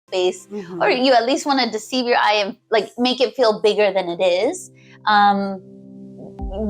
space, or you at least want to deceive your eye and like make it feel bigger than it is.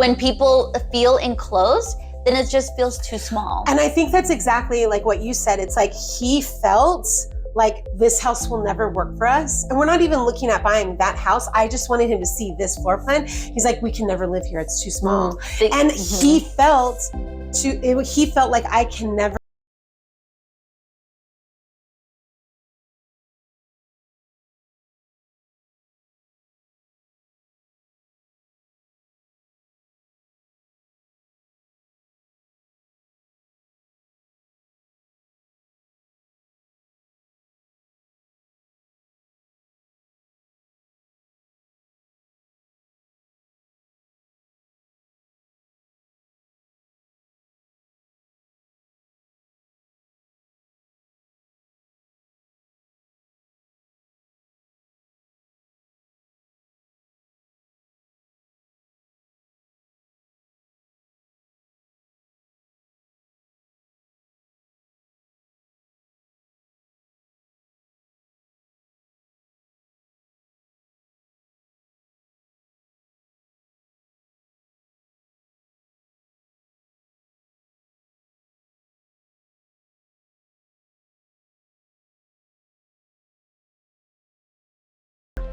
When people feel enclosed, then it just feels too small. And I think that's exactly like what you said. It's like he felt like this house will never work for us. And we're not even looking at buying that house. I just wanted him to see this floor plan. He's like, we can never live here. It's too small. And he felt like I can never.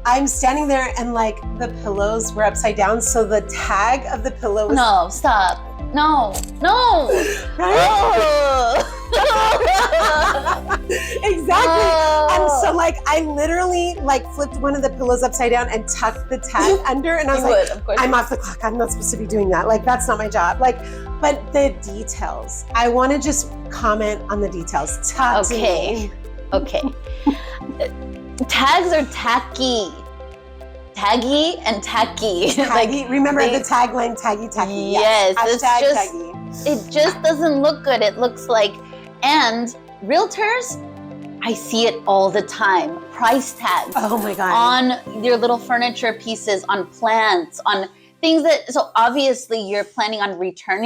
I'm standing there and like the pillows were upside down. So the tag of the pillow was. No, stop. No. Right? Exactly. And so like I literally like flipped one of the pillows upside down and tucked the tag under, and I was like, of course. I'm off the clock. I'm not supposed to be doing that. Like that's not my job. Like, but the details. I want to just comment on the details. Talk to me. Okay. Tags are tacky. Taggy and tacky. Taggy. Remember the tagline, taggy, tacky. Yes. Hashtag taggy. taggy. It just doesn't look good. It looks like, and realtors, I see it all the time. Price tags. Oh my God. On your little furniture pieces, on plants, on things that, so obviously you're planning on returning.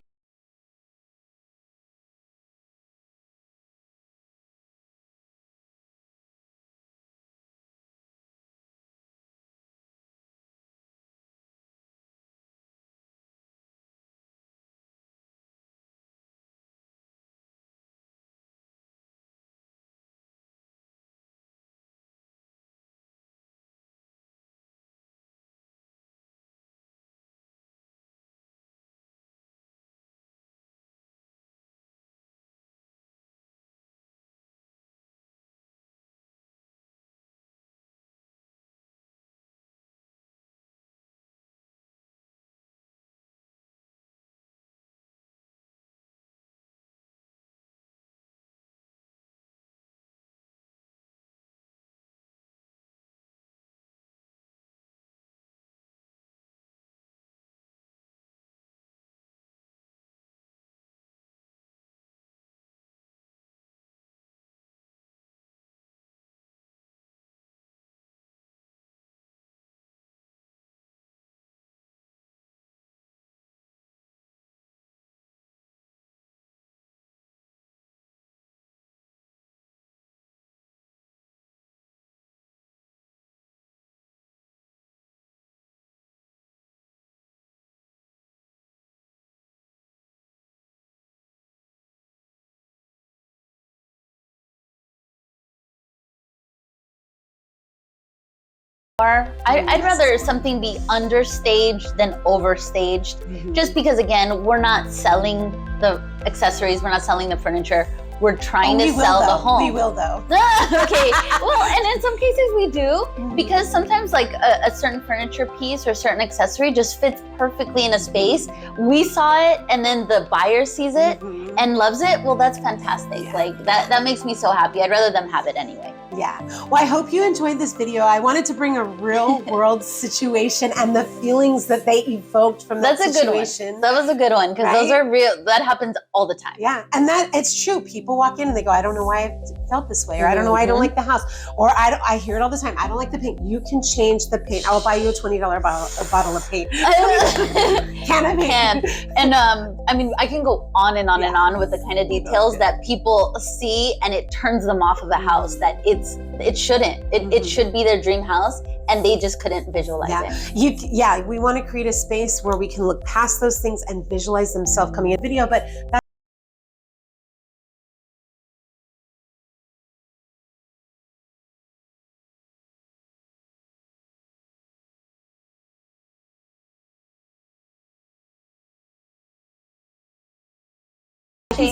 I'd rather something be understaged than overstaged, just because again, we're not selling the accessories, we're not selling the furniture. We're trying to sell the home. We will though. Okay. Well, and in some cases we do, because sometimes like a certain furniture piece or certain accessory just fits perfectly in a space. We saw it and then the buyer sees it and loves it. Well, that's fantastic. Yeah. Like that makes me so happy. I'd rather them have it anyway. Yeah. Well, I hope you enjoyed this video. I wanted to bring a real world situation and the feelings that they evoked from that situation. That was a good one, because those are real. That happens all the time. Yeah. And that it's true. People walk in and they go, I don't know why I felt this way, or I don't know why I don't like the house, or I hear it all the time. I don't like the paint. You can change the paint. I will buy you a $20 bottle of paint. Can of paint. And I mean, I can go on and on and on with the kind of details that people see, and it turns them off of the house. That it shouldn't. It should be their dream house, and they just couldn't visualize it. We want to create a space where we can look past those things and visualize themselves coming in video, but that's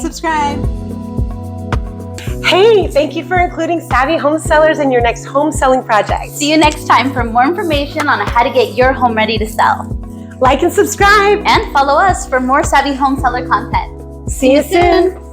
subscribe. Hey, thank you for including savvy home sellers in your next home selling project. See you next time for more information on how to get your home ready to sell. Like and subscribe. And follow us for more savvy home seller content. See you soon.